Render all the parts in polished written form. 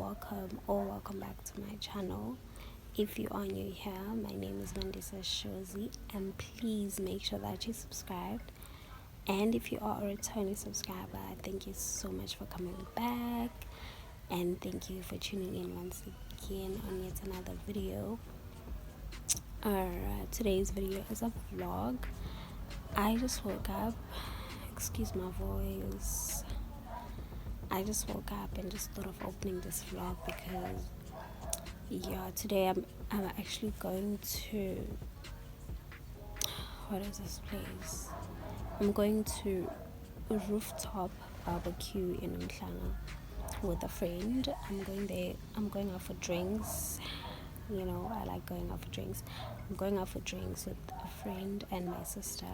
welcome back to my channel. If you are new here, my name is Mandisa Shozi, and please make sure that you subscribed. And if you are a returning subscriber, thank you so much for coming back, and thank you for tuning in once again on yet another video. Today's video is a vlog. I just woke up, excuse my voice, I just woke up and just thought of opening this vlog because today I'm actually going to, what is this place? I'm going to Rooftop BBQ in Umhlanga with a friend. I'm going there. I'm going out for drinks. You know, I like going out for drinks. I'm going out for drinks with a friend and my sister.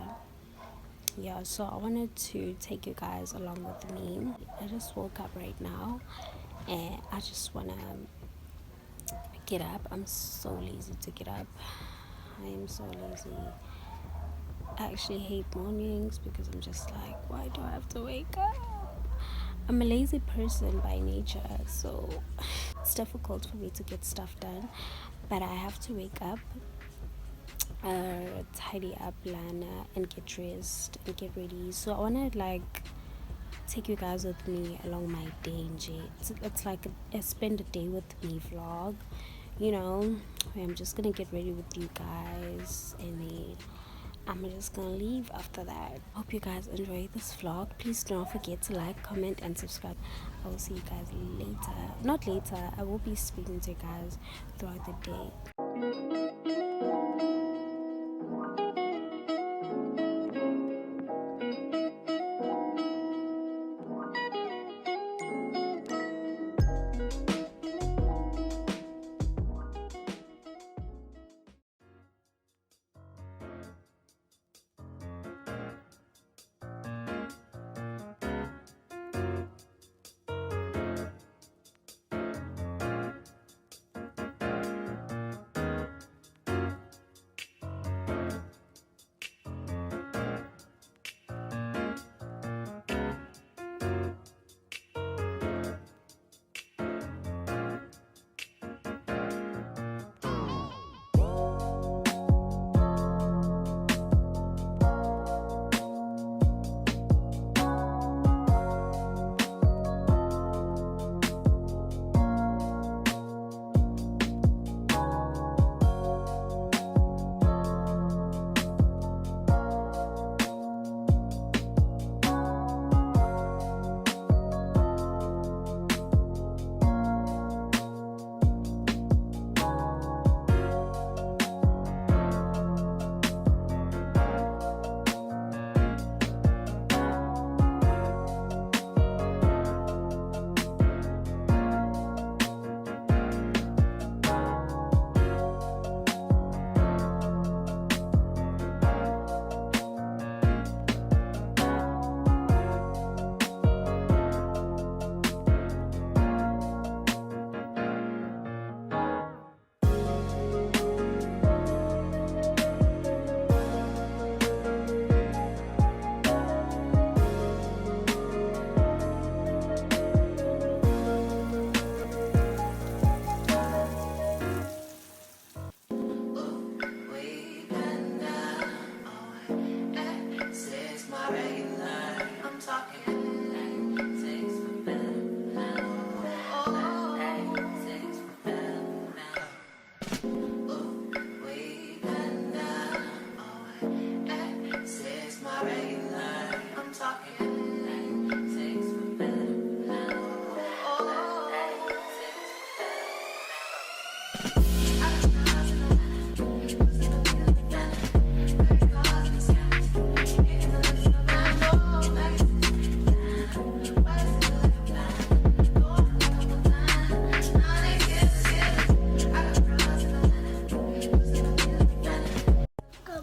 So I wanted to take you guys along with me. I just woke up right now and I just want to get up. I'm so lazy to get up. I am so lazy. I actually hate mornings because I'm just like, why do I have to wake up? I'm a lazy person by nature, so it's difficult for me to get stuff done, but I have to wake up, tidy up, Lana, and get dressed and get ready. So I want to take you guys with me along my day. It's like a spend a day with me vlog, you know, where I'm just gonna get ready with you guys and then I'm just gonna leave after that. Hope you guys enjoy this vlog. Please don't forget to like, comment, and subscribe. I will see you guys later. Not later, I will be speaking to you guys throughout the day.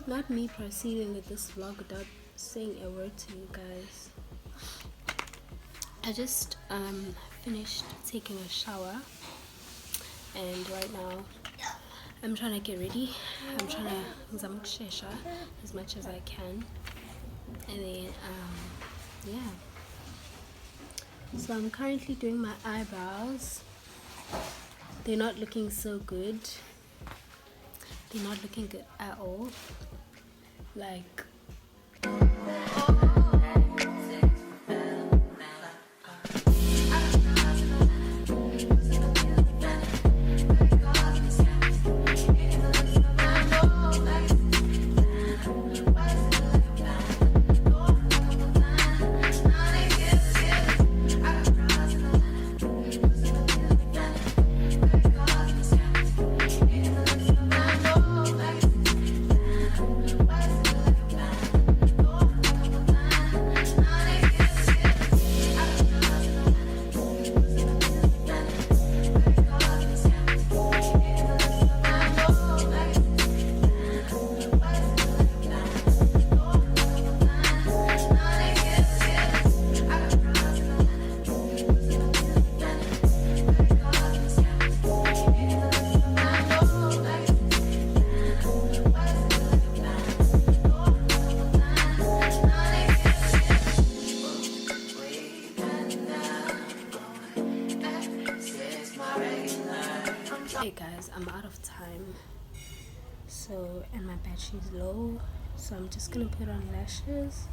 Not me proceeding with this vlog without saying a word to you guys. I just finished taking a shower and right now I'm trying to get ready. I'm trying to zamukshesha as much as I can, and then so I'm currently doing my eyebrows. they're not looking so good. They're not looking good at all. Like, hey guys, I'm out of time. So, and my battery's low. So I'm just gonna put on lashes.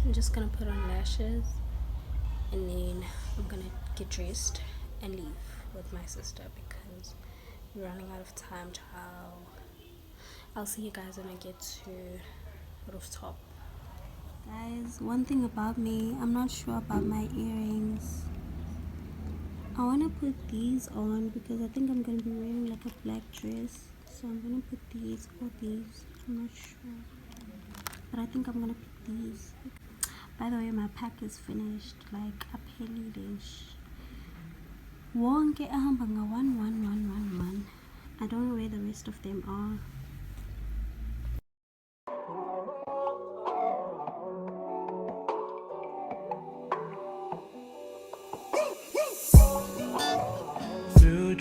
I'm just gonna put on lashes. And then I'm gonna get dressed and leave with my sister because we're running out of time, child. I'll see you guys when I get to Rooftop. Guys, one thing about me, I'm not sure about my earrings. I want to put these on because I think I'm going to be wearing like a black dress. So I'm going to put these or these. I'm not sure. But I think I'm going to pick these. By the way, my pack is finished. Like, aphelile-ish. Wonke ahamba nga 11111. I don't know where the rest of them are.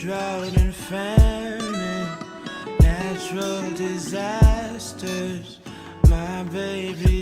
Drought and famine, natural disasters, my baby